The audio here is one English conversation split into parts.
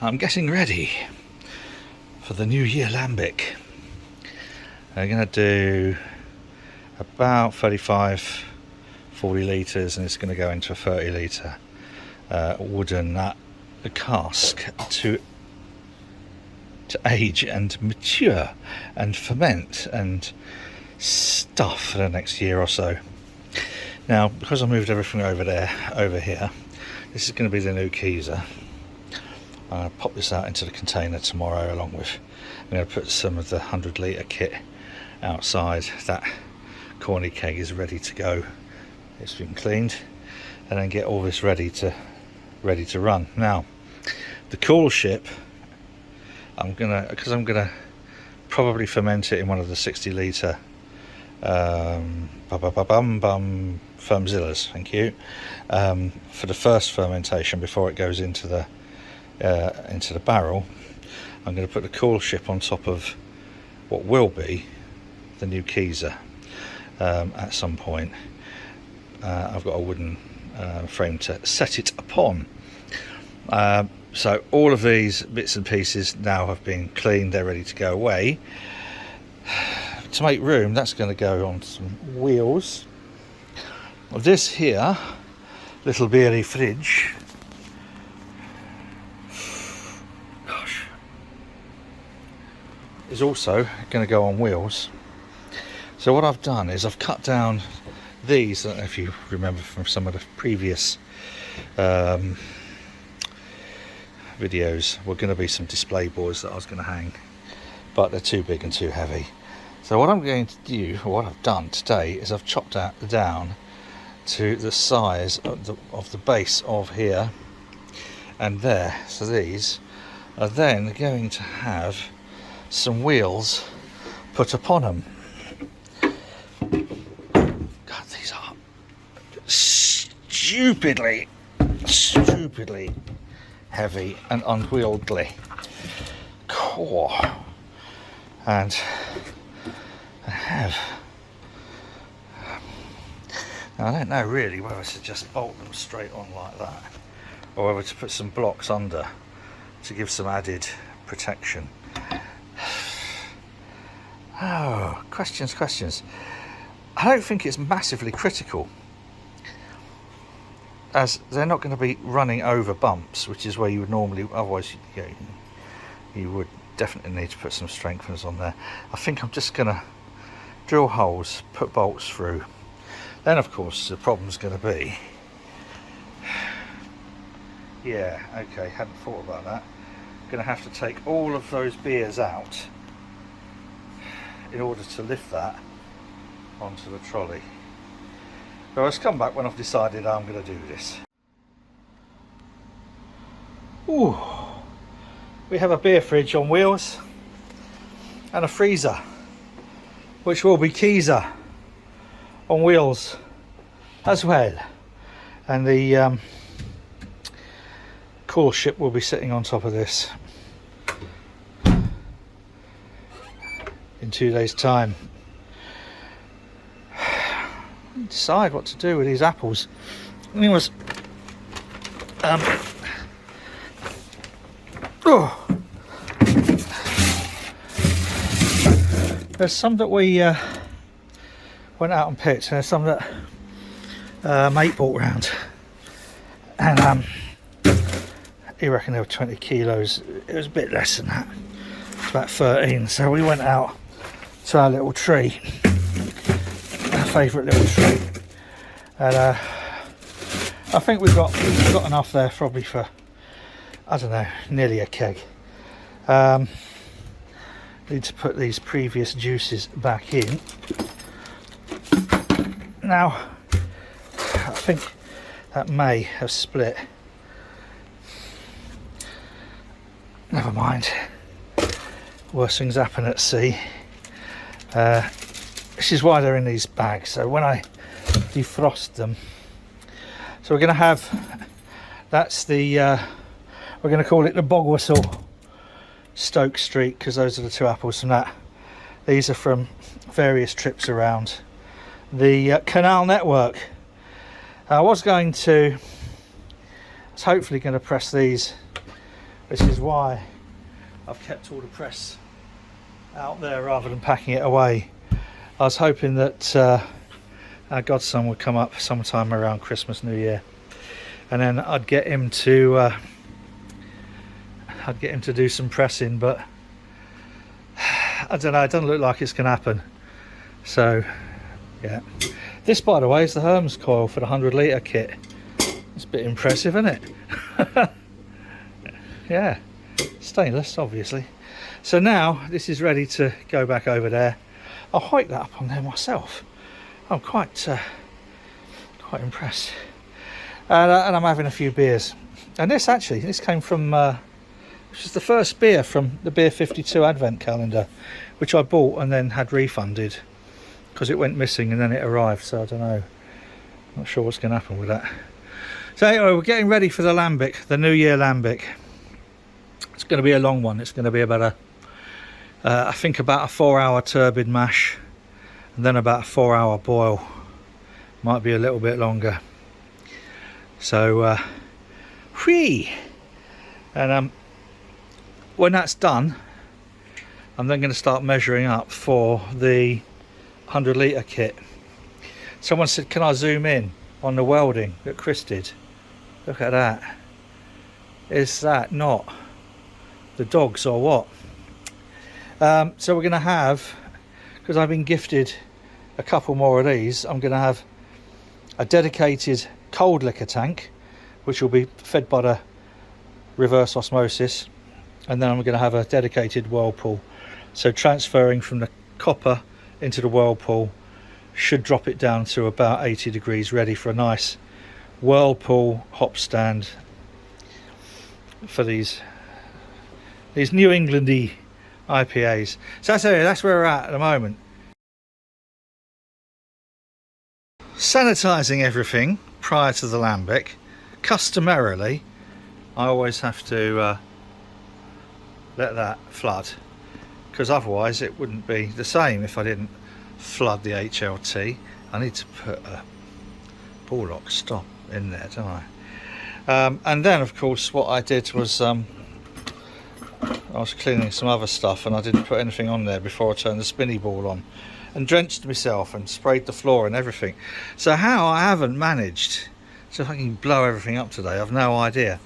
I'm getting ready for the New Year Lambic. I'm going to do about 35-40 litres, and it's going to go into a 30 litre wooden cask to age and mature and ferment and stuff for the next year or so. Now, because I moved everything over here, this is going to be the new Keezer. I'm going to pop this out into the container tomorrow, along with, I'm going to put some of the 100 litre kit outside. That corny keg is ready to go. It's been cleaned, and then get all this ready to run. Now, the cool ship, I'm gonna probably ferment it in one of the 60 litre Firmzillas, thank you, for the first fermentation before it goes into the barrel. I'm going to put the cool ship on top of what will be the new Keezer at some point. I've got a wooden frame to set it upon. So all of these bits and pieces now have been cleaned, they're ready to go away. To make room, that's going to go on some wheels. This here little beery fridge, gosh, is also going to go on wheels. So what I've done is I've cut down these. I don't know if you remember from some of the previous videos, were going to be some display boards that I was going to hang, but they're too big and too heavy. So what I'm going to do, or what I've done today, is I've chopped that down to the size of the base of here and there. So these are then going to have some wheels put upon them. God, these are stupidly heavy and unwieldy. And I have, now I don't know really whether to just bolt them straight on like that, or whether to put some blocks under to give some added protection. Oh, questions. I don't think it's massively critical, as they're not going to be running over bumps, which is where you would normally, otherwise you would definitely need to put some strengtheners on there. I think I'm just going to drill holes, put bolts through. Then of course the problem's going to be, yeah, okay, hadn't thought about that. I'm going to have to take all of those beers out in order to lift that onto the trolley. But let's come back when I've decided I'm going to do this. Ooh, we have a beer fridge on wheels and a freezer, which will be Keezer on wheels as well, and the cool ship will be sitting on top of this in 2 days' time. Decide what to do with these apples. Anyways, there's some that we went out and picked, and there's some that mate brought round, and he reckoned they were 20 kilos. It was a bit less than that, it's about 13. So we went out to our little tree, our favourite little tree, and I think we've got enough there probably for, I don't know, nearly a keg. Need to put these previous juices back in. Now, I think that may have split. Never mind. Worse things happen at sea. This is why they're in these bags. So when I defrost them, so we're going to have, that's the, we're going to call it the bog whistle Stoke Street, because those are the two apples from that. These are from various trips around the canal network. I was hopefully going to press these This is why I've kept all the press out there rather than packing it away. I was hoping that our godson would come up sometime around Christmas, New Year, and then I'd get him to do some pressing, but I don't know, it doesn't look like it's gonna happen. So yeah, this, by the way, is the Hermes coil for the 100 litre kit. It's a bit impressive, isn't it? Yeah, stainless, obviously. So now this is ready to go back over there. I'll hike that up on there myself. I'm quite impressed. And I'm having a few beers. And this came from, which is the first beer from the Beer 52 Advent calendar, which I bought and then had refunded because it went missing and then it arrived. So I don't know. Not sure what's going to happen with that. So anyway, we're getting ready for the Lambic, the New Year Lambic. It's going to be a long one. It's going to be about I think about a 4-hour turbid mash and then about a 4-hour boil. Might be a little bit longer. So whee! And when that's done, I'm then going to start measuring up for the 100 litre kit. Someone said, can I zoom in on the welding that Chris did? Look at that. Is that not the dogs or what? So we're going to have, because I've been gifted a couple more of these, I'm going to have a dedicated cold liquor tank, which will be fed by the reverse osmosis, and then I'm going to have a dedicated whirlpool. So transferring from the copper into the whirlpool should drop it down to about 80 degrees, ready for a nice whirlpool hop stand for these New Englandy IPAs. So that's where we're at the moment. Sanitizing everything prior to the Lambic. Customarily, I always have to let that flood, because otherwise it wouldn't be the same if I didn't flood the HLT. I need to put a ball lock stop in there, don't I? And then, of course, what I did was I was cleaning some other stuff and I didn't put anything on there before I turned the spinny ball on, and drenched myself and sprayed the floor and everything. So how I haven't managed to fucking blow everything up today, I've no idea.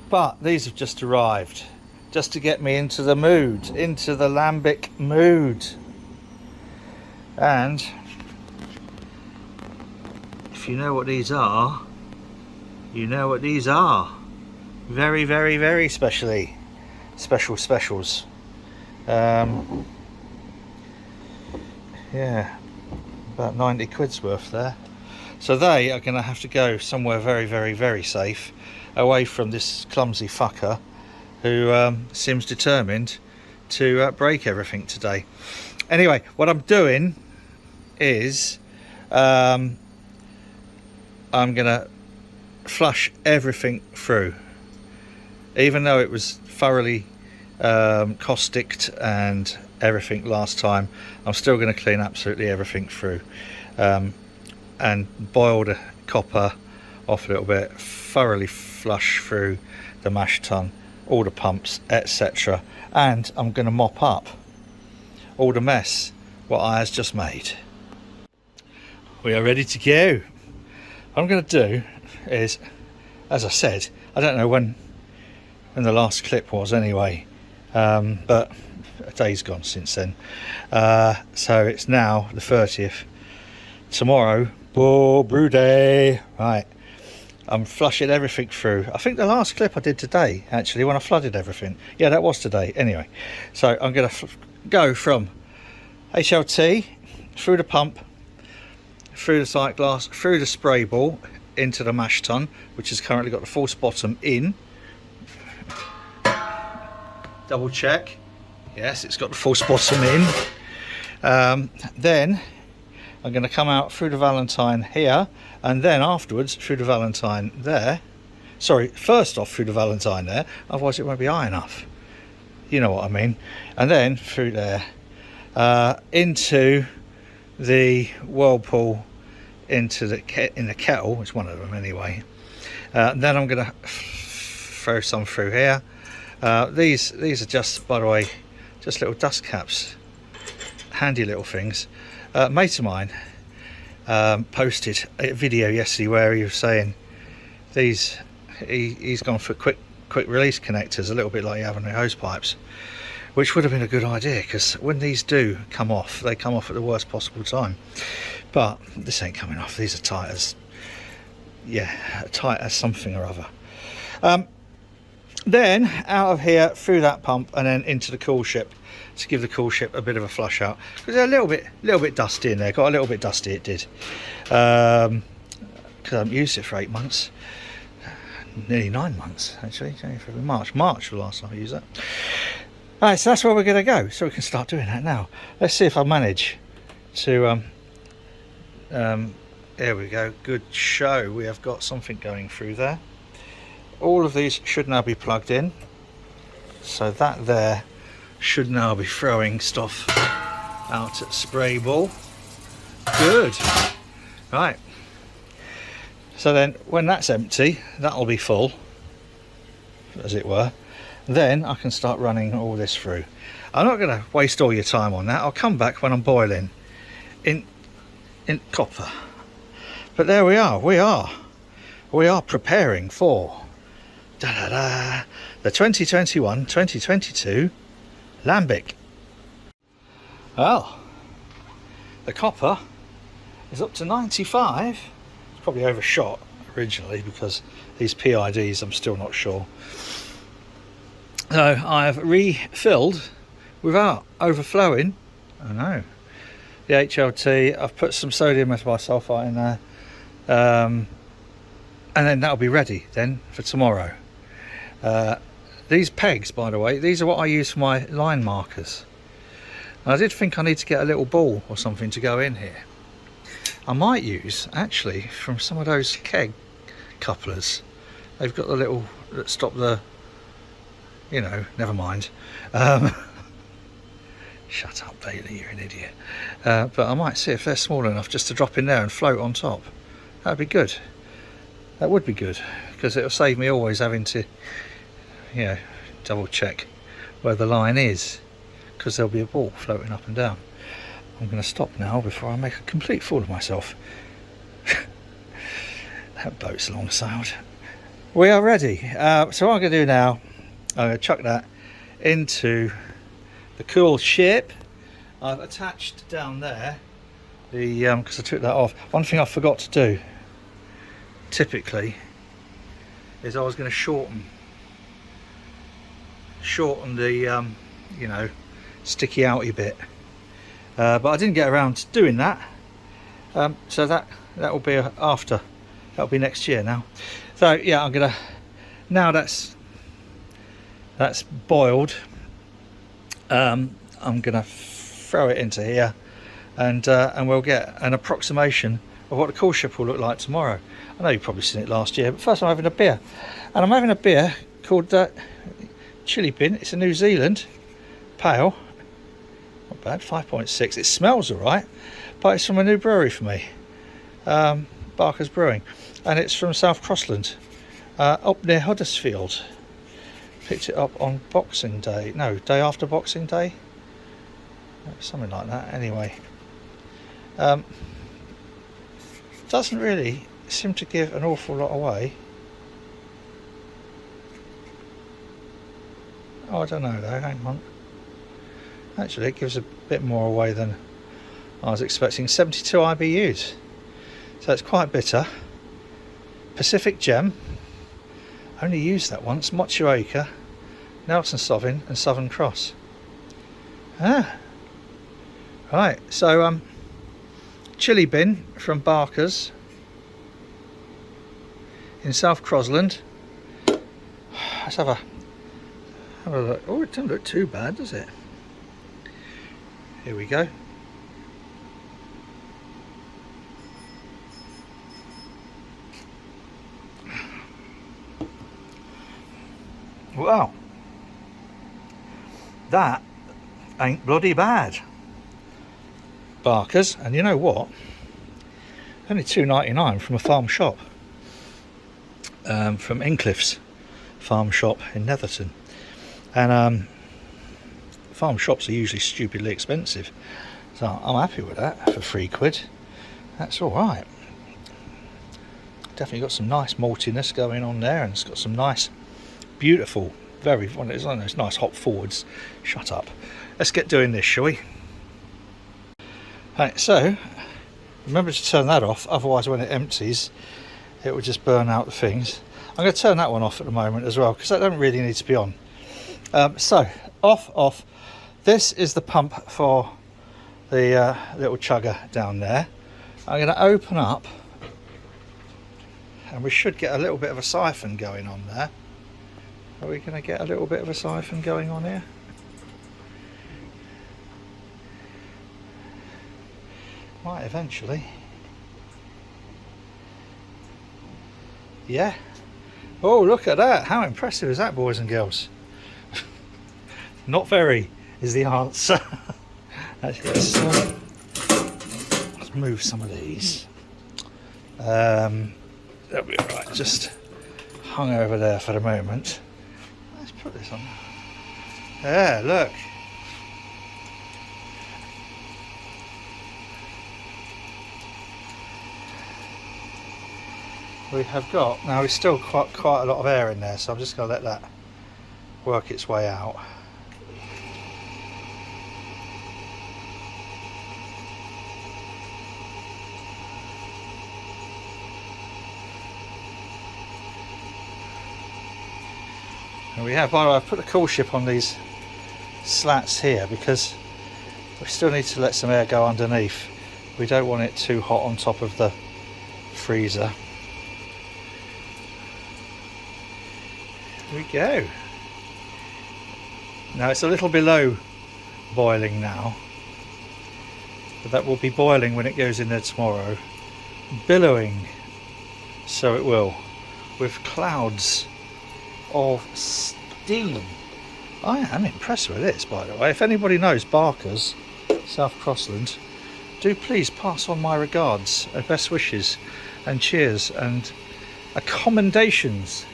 But these have just arrived, just to get me into the mood, into the Lambic mood. And if you know what these are, you know what these are. Very, very, very specials. Yeah, about 90 quid's worth there. So they are going to have to go somewhere very, very, very safe, away from this clumsy fucker who seems determined to break everything today. Anyway, what I'm doing is I'm going to flush everything through. Even though it was thoroughly causticed and everything last time, I'm still going to clean absolutely everything through and boil the copper off a little bit, thoroughly flush through the mash tun, all the pumps, etc. And I'm going to mop up all the mess what I has just made. We are ready to go. What I'm going to do is, as I said, I don't know when the last clip was anyway, but a day's gone since then. So it's now the 30th. Tomorrow, brew day. Right, I'm flushing everything through. I think the last clip I did today, actually, when I flooded everything. Yeah, that was today. Anyway, so I'm going to go from HLT through the pump, through the sight glass, through the spray ball, into the mash tun, which has currently got the false bottom in. Double check. Yes, it's got the false bottom in. Then I'm going to come out through the Valentine here, and then afterwards through the Valentine there. Sorry, first off through the Valentine there, otherwise it won't be high enough. You know what I mean. And then through there, into the whirlpool, into the kettle. It's one of them anyway. Then I'm going to throw some through here. These are just, by the way, just little dust caps, handy little things. A mate of mine posted a video yesterday where he was saying he's gone for quick release connectors, a little bit like you have on the hose pipes, which would have been a good idea, because when these do come off, they come off at the worst possible time. But this ain't coming off. These are tight as, yeah, tight as something or other. Then out of here, through that pump, and then into the cool ship to give the cool ship a bit of a flush out, because they're a little bit dusty in there. Got a little bit dusty, it did, because I haven't used it for 8 months, nearly 9 months actually. January, February, March was the last time I used that. Alright, so that's where we're going to go, so we can start doing that now. Let's see if I manage to there we go, good show. We have got something going through there. All of these should now be plugged in, so that there should now be throwing stuff out at spray ball. Good. Right, so then when that's empty, that'll be full, as it were. Then I can start running all this through. I'm not going to waste all your time on that. I'll come back when I'm boiling in copper. But there we are. We are preparing for the 2021-2022 Lambic. Well, the copper is up to 95. It's probably overshot originally because these PIDs, I'm still not sure. So I've refilled without overflowing. I know. The HLT, I've put some sodium metabisulfite in there, and then that'll be ready then for tomorrow. These pegs, by the way, these are what I use for my line markers. And I did think I need to get a little ball or something to go in here. I might use, actually, from some of those keg couplers. They've got the little that stop the, you know, never mind. Shut up, Bailey, you're an idiot. But I might see if they're small enough just to drop in there and float on top. That'd be good. That would be good, because it'll save me always having to, you know, double check where the line is, because there'll be a ball floating up and down. I'm going to stop now before I make a complete fool of myself. That boat's long sailed. We are ready. So what I'm going to do now, I'm going to chuck that into the cool ship. I've attached down there the because I took that off. One thing I forgot to do typically is I was going to shorten the you know, sticky outy bit, but I didn't get around to doing that, so that will be after, that'll be next year now. So yeah, I'm gonna, now that's boiled, I'm gonna throw it into here, and we'll get an approximation of what the cool ship will look like tomorrow. I know you've probably seen it last year, but first I'm having a beer, and I'm having a beer called Chili Bin. It's a New Zealand pale, not bad, 5.6. It smells alright, but it's from a new brewery for me, Barker's Brewing, and it's from South Crossland, up near Huddersfield. Picked it up on Boxing Day, no, day after Boxing Day, something like that. Anyway, doesn't really seem to give an awful lot away. Oh, I don't know though, hang on. Actually, it gives a bit more away than I was expecting. 72 IBUs, so it's quite bitter. Pacific Gem, only used that once. Motueka, Nelson Sauvin and Southern Cross. Right, so Chili Bin from Barker's in South Crossland. Let's have a look. Oh, it doesn't look too bad, does it? Here we go. Wow, that ain't bloody bad. Barker's, and you know what? Only $2.99 from a farm shop, from Incliff's farm shop in Netherton. And farm shops are usually stupidly expensive, so I'm happy with that for £3. That's all right. Definitely got some nice maltiness going on there, and it's got some nice, beautiful, very, one of those nice hop forwards. Shut up. Let's get doing this, shall we? Right, so remember to turn that off, otherwise when it empties it will just burn out the things. I'm going to turn that one off at the moment as well, because that don't really need to be on. So off. This is the pump for the little chugger down there. I'm going to open up, and we should get a little bit of a siphon going on there. Are we going to get a little bit of a siphon going on here? Might eventually. Yeah. Oh, look at that. How impressive is that, boys and girls? Not very is the answer. Actually, let's move some of these. That'll be alright. Just hung over there for the moment. Let's put this on. There, look. We have got, now it's still quite a lot of air in there, so I'm just going to let that work its way out. And we have, by the way, I've put the coolship on these slats here because we still need to let some air go underneath. We don't want it too hot on top of the freezer. Here we go. Now it's a little below boiling now, but that will be boiling when it goes in there tomorrow. Billowing, so it will, with clouds of steam. I am impressed with this, by the way. If anybody knows Barker's, South Crossland, do please pass on my regards and best wishes and cheers and commendations.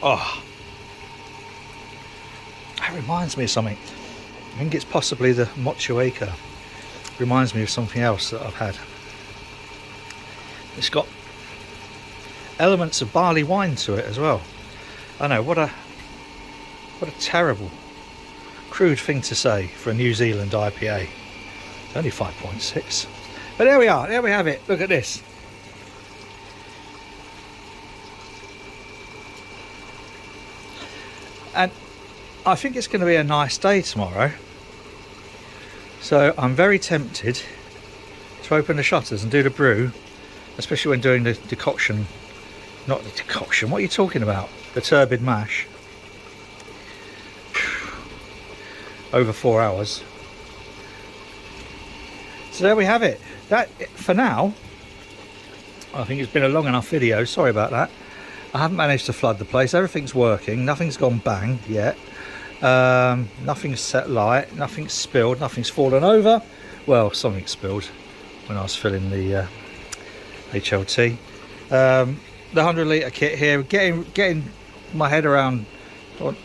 Oh, that reminds me of something. I think it's possibly the mochueka. Reminds me of something else that I've had. It's got elements of barley wine to it as well. I know, what a terrible, crude thing to say for a New Zealand IPA. It's only 5.6. But there we are, there we have it. Look at this. And I think it's going to be a nice day tomorrow. So I'm very tempted to open the shutters and do the brew, especially when doing the decoction. Not the decoction, what are you talking about? The turbid mash. Over 4 hours. So there we have it. That, for now, I think it's been a long enough video. Sorry about that. I haven't managed to flood the place. Everything's working. Nothing's gone bang yet. Nothing's set light. Nothing's spilled. Nothing's fallen over. Well, something spilled when I was filling the HLT. The 100 litre kit here. Getting my head around 1,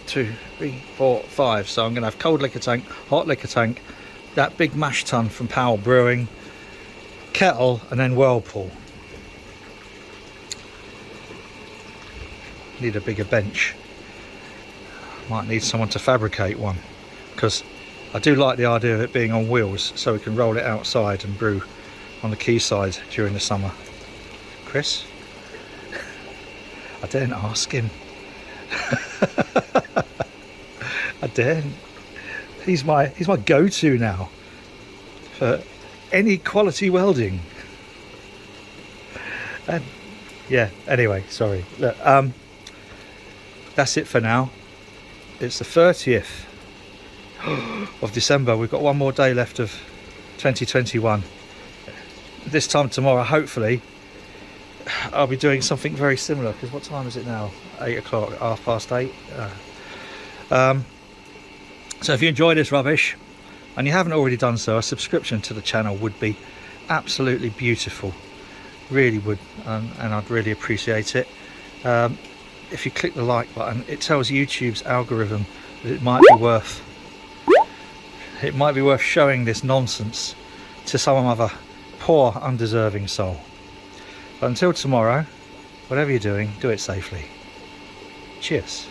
2, 3, 4, 5. So I'm going to have cold liquor tank, hot liquor tank, that big mash tun from Powell Brewing, kettle, and then whirlpool. Need a bigger bench. Might need someone to fabricate one, because I do like the idea of it being on wheels, so we can roll it outside and brew on the quayside during the summer. Chris? I daren't ask him. I daren't. He's my go-to now for any quality welding. And yeah, anyway, sorry. Look, that's it for now. It's the 30th of December. We've got one more day left of 2021. This time tomorrow, hopefully, I'll be doing something very similar, because what time is it now? 8 o'clock, 8:30. So if you enjoy this rubbish and you haven't already done so, a subscription to the channel would be absolutely beautiful, really would, and I'd really appreciate it. If you click the like button, it tells YouTube's algorithm that it might be worth showing this nonsense to some other poor, undeserving soul. But until tomorrow, whatever you're doing, do it safely. Cheers.